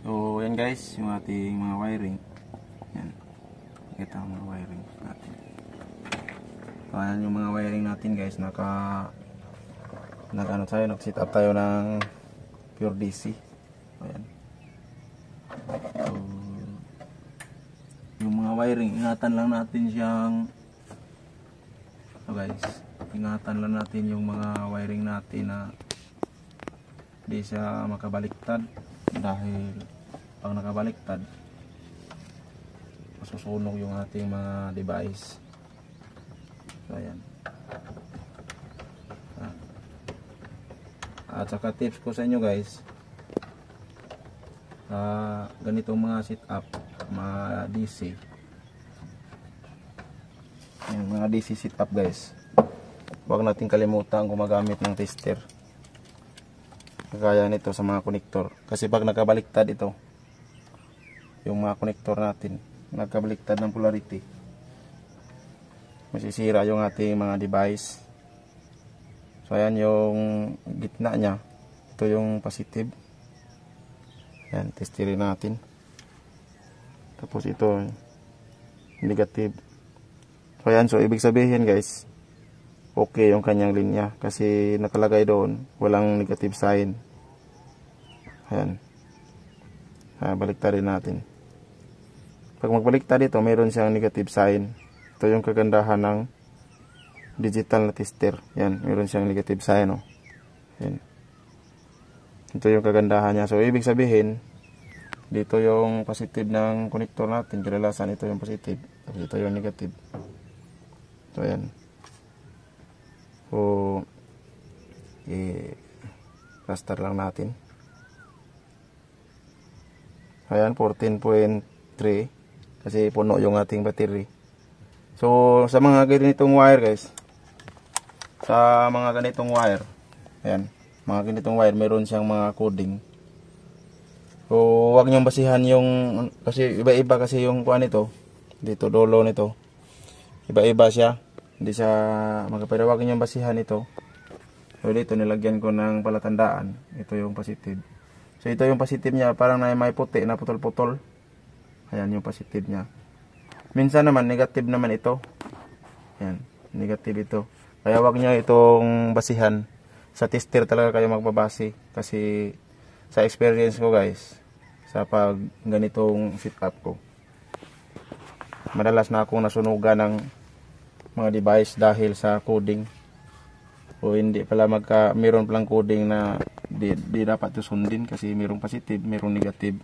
So yan guys, yung ating mga wiring. Yan. Kita ang mga wiring natin. So ayan yung mga wiring natin guys. Nag-set up tayo ng pure DC. Ayan. So yung mga wiring, ingatan lang natin siyang guys, ingatan lang natin yung mga wiring natin na di siya makabaliktad, dahil pag nakabaliktad masusunog yung ating mga device. So ayan. At saka tips ko sa inyo guys, ganitong mga setup, mga DC, yung mga DC setup guys, huwag natin kalimutan gumagamit ng tester kagaya nito sa mga konektor, kasi pag nakabaliktad ito, yung mga konektor natin nagkabaliktad ng polarity, masisira yung ating mga device. So ayan yung gitna nya, ito yung positive. Ayan, testirin natin. Tapos ito negative. So ayan, so ibig sabihin guys, okay yung kanyang linya kasi nakalagay doon walang negative sign. Ayan. Baliktarin natin. Pag magbaliktad ito, mayroon siyang negative sign. Ito yung kagandahan ng digital na tester. Yan, mayroon siyang negative sign. Oh. Yan. Ito yung kagandahan niya. So ibig sabihin, dito yung positive ng connector natin, kadalasan ito yung positive, tapos ito yung negative. So ayan. So i-cluster lang natin. Ayan, 14.3 kasi puno yung ating battery. So sa mga ganitong wire guys, sa mga ganitong wire, ayan, mga ganitong wire, meron siyang mga coding. So huwag niyong basihan yung, kasi iba-iba kasi yung kuha nito, dito dulo nito, iba-iba siya, hindi siya magkapira. Huwag niyong basihan ito. So dito nilagyan ko ng palatandaan, ito yung positive. So ito yung positive niya, parang may puti na putol-putol. Ayan yung positive niya. Minsan naman negative naman ito. Ayan, negative ito. Kaya wag niyo itong basihan. Sa tester talaga kayo magbabase, kasi sa experience ko guys, sa pag ganitong setup ko, madalas na akong nasunugan ng mga device dahil sa coding. O hindi pala meron palang coding na di dapat sundin, kasi mayroong positive, mayroong negative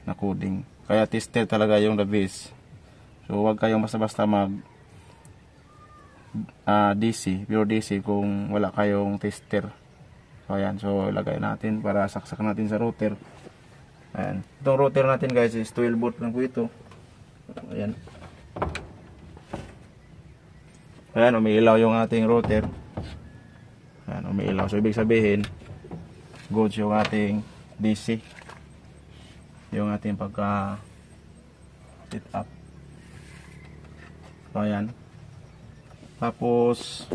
na coding. Kaya tester talaga yung the best. So huwag kayong basta-basta mag DC, pure DC kung wala kayong tester. So ayan, so ilagay natin para saksak natin sa router. Ayan, itong router natin guys is 12 volt lang po ito. Ayan. Ayan, umiilaw yung ating router. Ayan, umiilaw. So ibig sabihin, good yung ating DC, yung ating pagka set up. So ayan. Tapos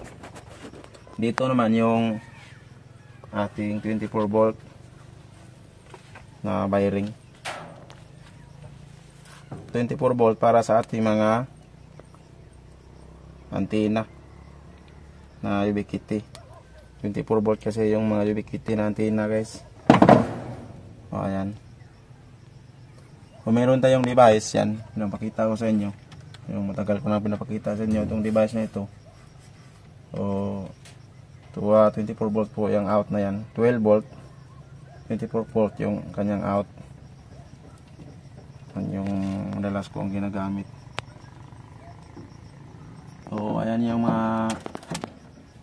dito naman yung ating 24 volt na wiring. 24 volt para sa ating mga antenna na Ubiquiti. 24 volt kasi yung mga Ubiquiti na antenna guys. O ayan. Kung meron tayong device, yan, pinapakita ko sa inyo. Yung matagal ko na pinapakita sa inyo itong device na ito. So 24 volt po yung out na yan. 12 volt, 24 volt yung kanyang out. Yan yung madalas ko ang ginagamit. So ayan yung mga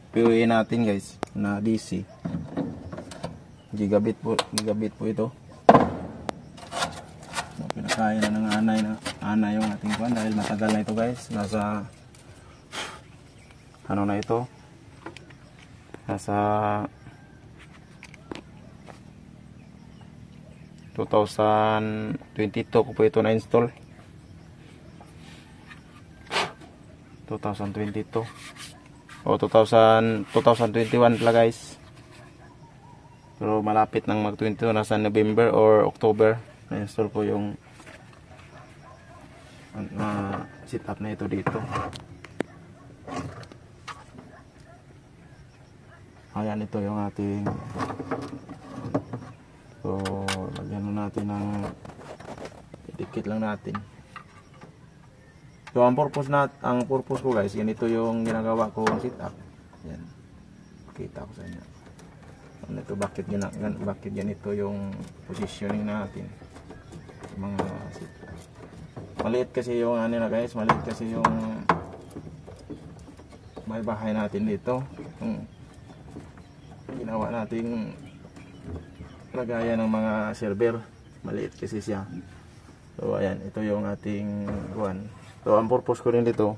POE natin guys na DC. Gigabit po ito. So, pinakain na ng anay yung ating kuwan dahil matagal na ito guys. Nasa ano na ito? Nasa 2022 ko po ito na install. 2022 o 2021 pala guys, pero malapit nang mag 22, nasa November or October na-install ko yung setup na ito dito. Ayan, ito yung ating, so lagyan natin ng dikit lang natin. So ang purpose ko guys, ganito yung ginagawa kong setup. Yan, kita ko sa inyo. Ano ito, bakit ganito yung positioning natin mga setup. Maliit kasi yung ano na guys, maliit kasi yung may bahay natin dito. Ginawa nating lagayan ng mga server, maliit kasi siya. So ayan, ito yung ating buwan. So ang purpose ko rin dito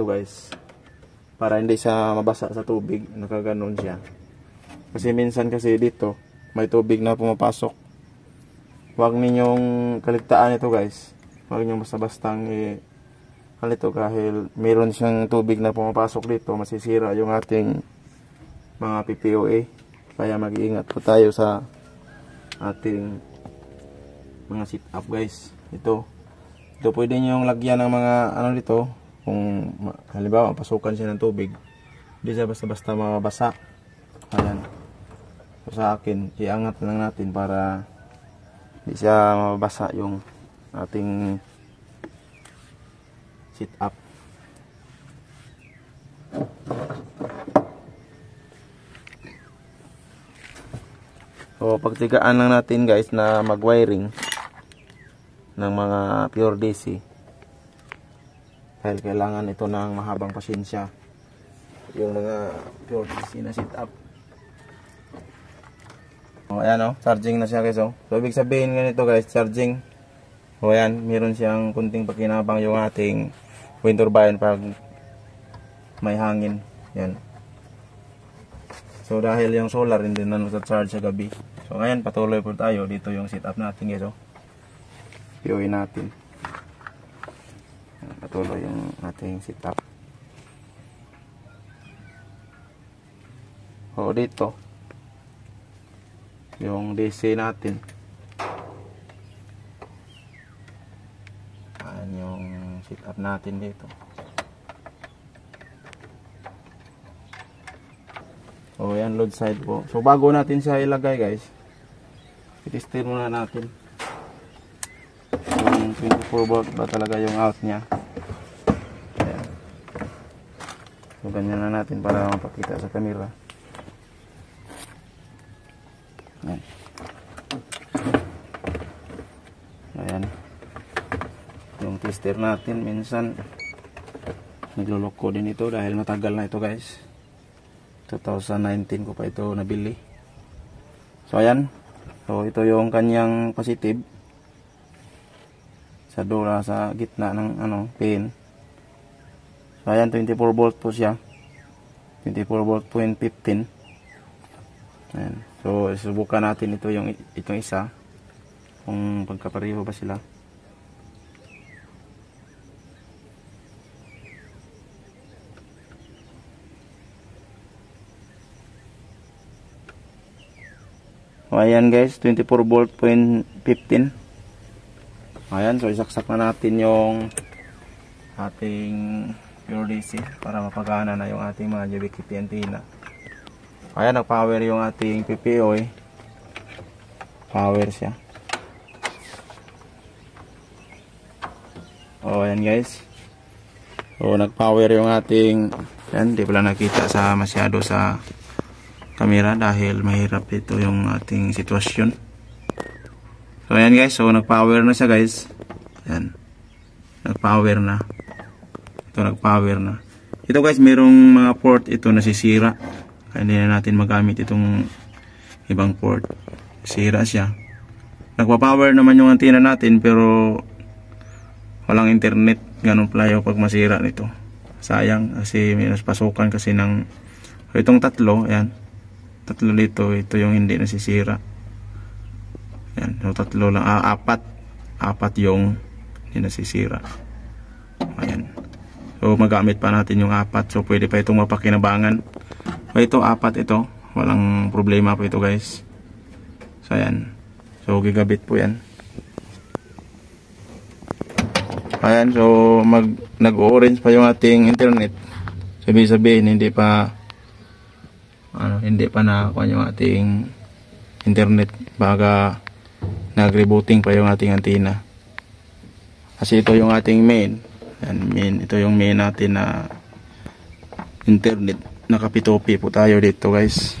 guys, para hindi siya mabasa sa tubig, nakaganon siya. Kasi minsan kasi dito may tubig na pumapasok. Huwag ninyong kaligtaan ito guys. Huwag ninyong basta-bastang ito, dahil meron siyang tubig na pumapasok dito, masisira yung ating mga PPOA. Kaya mag-iingat po tayo sa ating mga setup guys. Ito pwede nyo lagyan ng mga ano dito, kung halimbawa pasukan siya ng tubig, hindi siya basta-basta mabasa. Ayan, so sa akin iangat lang natin para hindi siya mabasa yung ating setup. So pagtigaan lang natin guys na mag-wiring ng mga pure DC, dahil kailangan ito ng mahabang pasensya yung mga pure DC na setup. O ayan o, charging na siya guys o. So ibig sabihin ganito guys, charging. O ayan, meron siyang kunting pakinabang yung ating wind turbine pag may hangin. Yan. So dahil yung solar hindi na nasa-charge sa gabi. So ngayon patuloy po tayo. Dito yung setup natin guys o. POE natin. Patuloy yung ating setup. O dito yung DC natin. Ayan yung setup natin dito. O yan, load side po. So bago natin siya ilagay guys, i-tester muna natin yung 24 volt ba talaga yung out nya. Ayan. So ganyan na natin para mapakita sa camera. Ayan. Ayan. Yung tester natin minsan nagluloko din ito dahil matagal na ito guys. 2019 ko pa ito nabili. So ayan. So ito yung kanyang positive. Sa dura sa gitna ng pin. So ayan, 24 volt po siya. 24 volt point 15. Ayan. So subukan natin itong isa. Kung pagkapareho ba sila. So ayan guys, 24 volt point 15. Ayan, so isaksak na natin yung ating pure DC para mapagana na yung ating mga JBKP antenna. Ayan, nag-power yung ating PPO eh. Power siya. O ayan guys. So nag-power yung ating, yan, di pala nakita sa masyado sa camera dahil mahirap ito yung ating sitwasyon. So ayan guys, so nag-power na siya guys. Ayan. Nag-power na. Ito nag-power na. Ito guys, merong mga port ito nasisira. Kaya hindi na natin magamit itong ibang port. Sira siya. Nagpa-power naman yung antenna natin pero walang internet. Ganun pala yung pag masira nito. Sayang kasi may pasukan kasi ng itong tatlo, ayan. Tatlo dito, ito yung hindi nasisira. Yan, so tatlo lang, apat yung hindi nasisira. Ayan. So magamit pa natin yung apat. So pwede pa itong mapakinabangan. So ito, apat ito. Walang problema pa ito guys. So ayan. So gigabit po yan. Ayan, so nag-orange pa yung ating internet. Sabihin hindi pa nakakuha yung ating internet. Baga nag-rebooting pa yung ating antenna. Kasi ito yung ating main. Ayan, ito yung main natin na internet. Nakapitopi po tayo dito, guys.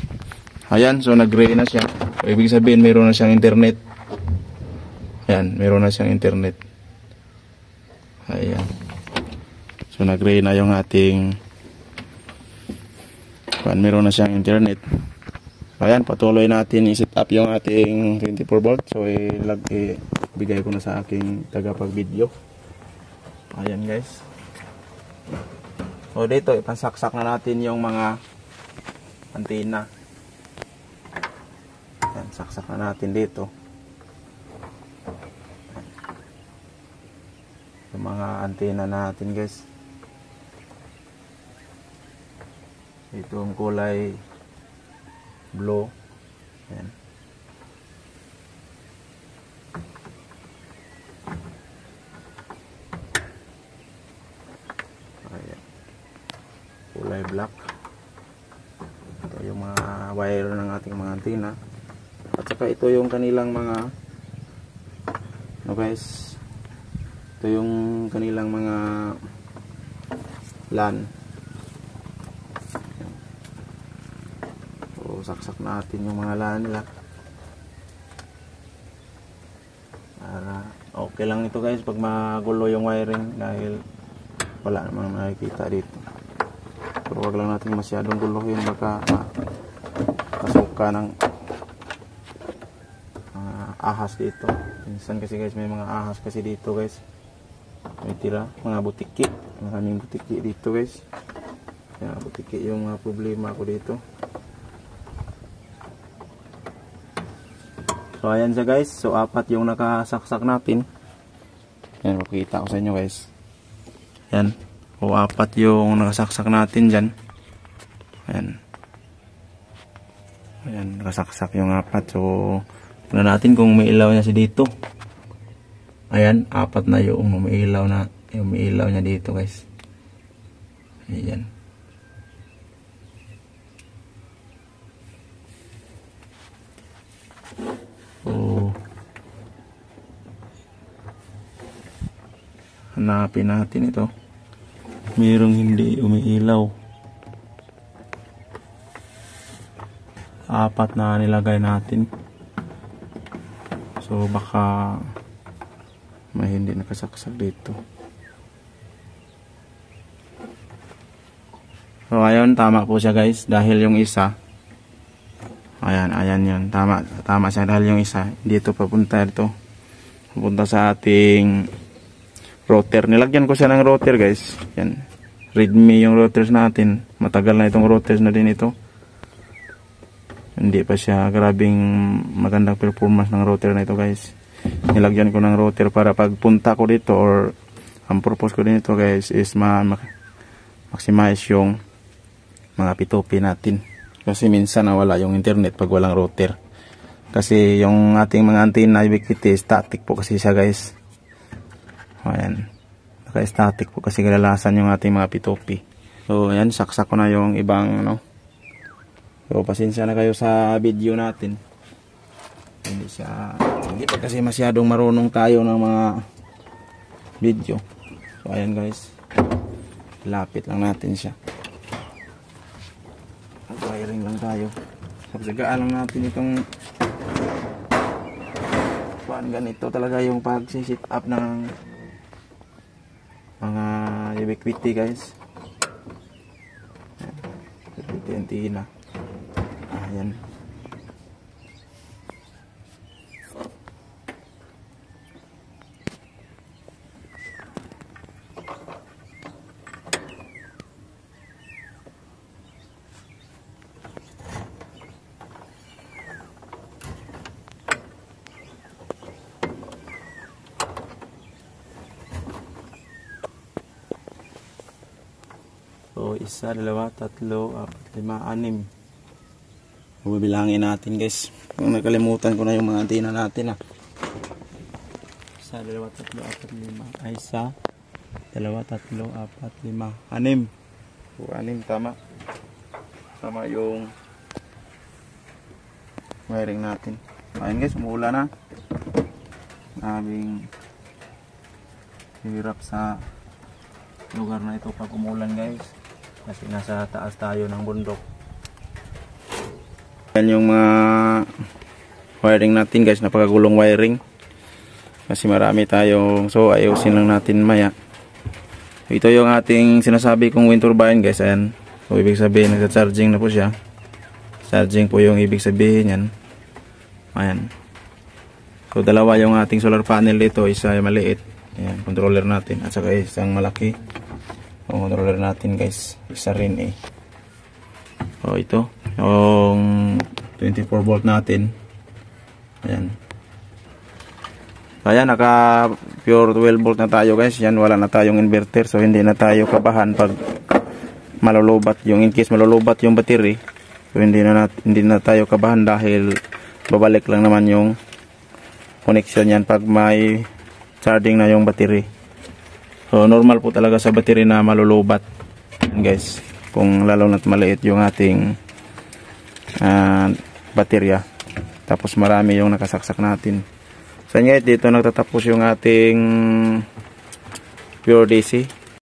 Ayan, so nag-gray na siya. So, ibig sabihin meron na siyang internet. Ayan, meron na siyang internet. Ayan. So nag-gray na yung ating meron na siyang internet. Ayan, patuloy natin i-set up yung ating 24 volt. So ibigay ko na sa aking tagapag-video. Ayan, guys. So dito ipansaksak na natin yung mga antena. Ayan, saksak na natin dito. Yung mga antena natin, guys. Ito ang kulay blue. Ayan. Ayan. Kulay black. Ito yung mga wire ng ating mga antena. At saka ito yung kanilang mga guys. Ito yung kanilang mga LAN. So saksak natin yung mga LAN nila. Para okay lang ito, guys, pag magulo yung wiring dahil wala namang makikita dito. Pero wag lang natin masyadong guluhin, baka kasuka ng ahas dito. Minsan kasi, guys, may mga ahas kasi dito, guys. May tira, mga butiki. Maraming butiki dito, guys. Kaya butiki yung mga problema ko dito. So ayan siya, guys. So 4 yung nakasaksak natin. Ayan, makikita ko sa inyo, guys. Ayan. O 4 yung nakasaksak natin dyan. Ayan. Ayan, nakasaksak yung 4. So tingnan natin kung may ilaw niya si dito. Ayan, 4 na yung may ilaw niya dito, guys. Ayan. So hanapin natin ito. Mayroong hindi umiilaw. 4 na nilagay natin. So baka may hindi nakasaksak dito. So ayun, tama po siya, guys, dahil yung isa, ayan yun, tama siya dahil yung isa dito papunta, ito papunta sa ating router. Nilagyan ko siya ng router, guys. Yan, Redmi yung routers natin. Matagal na itong routers na din ito. Hindi pa siya grabing magandang performance ng router na ito, guys. Nilagyan ko ng router para pagpunta ko dito, or ang purpose ko din ito, guys, is maximize yung mga P2P natin. Kasi minsan nawala yung internet pag walang router. Kasi yung ating mga antenna Ubiquiti, static po kasi siya, guys. Ayan, naka-static po kasi kadalasan yung ating mga P2P. So ayan, saksak ko na yung ibang So pasensya na kayo sa video natin. Hindi pa kasi masyadong marunong tayo ng mga video. So ayan, guys, lapit lang natin siya. Wiring lang tayo. Pagsagaan lang natin itong ganito talaga yung pag-set up ng mga Ubiquiti, guys. Ubiquiti antenna. Ayan. So 1, 2, 3, 4, 5, 6. Bibilangin natin guys. Kung nakalimutan ko na yung mga antena natin 1, 2, 3, 4, 5. Ay 1, 2, 3, 4, 5, 6. 6 tama. Tama yung wiring natin. Ayun guys, umuulan na. Nabing hirap sa lugar na ito pag umulan guys. Kasi nasa taas tayo ng bundok. Yan yung mga wiring natin guys, napakagulong wiring. Kasi marami tayong, so ayusin lang natin maya. Ito yung ating sinasabi kong wind turbine guys, ayan. So ibig sabihin nagsa-charging na po siya. Charging po yung ibig sabihin yan. Ayan. So dalawa yung ating solar panel dito, isa yung maliit. Ayan, controller natin at saka isang malaki. So controller natin guys, isa rin eh. So ito yung 24 volt natin. Ayan. Ayan, naka pure 12 volt na tayo guys. Yan, wala na tayong inverter. So hindi na tayo kabahan pag malulubat yung, in case malulubat yung battery. So hindi na tayo kabahan dahil babalik lang naman yung connection yan pag may charging na yung battery. So normal po talaga sa battery na malulubat. Yan guys, kung lalo na't maliit yung ating baterya, tapos marami yung nakasaksak natin. So guys, dito nagtatapos yung ating pure DC.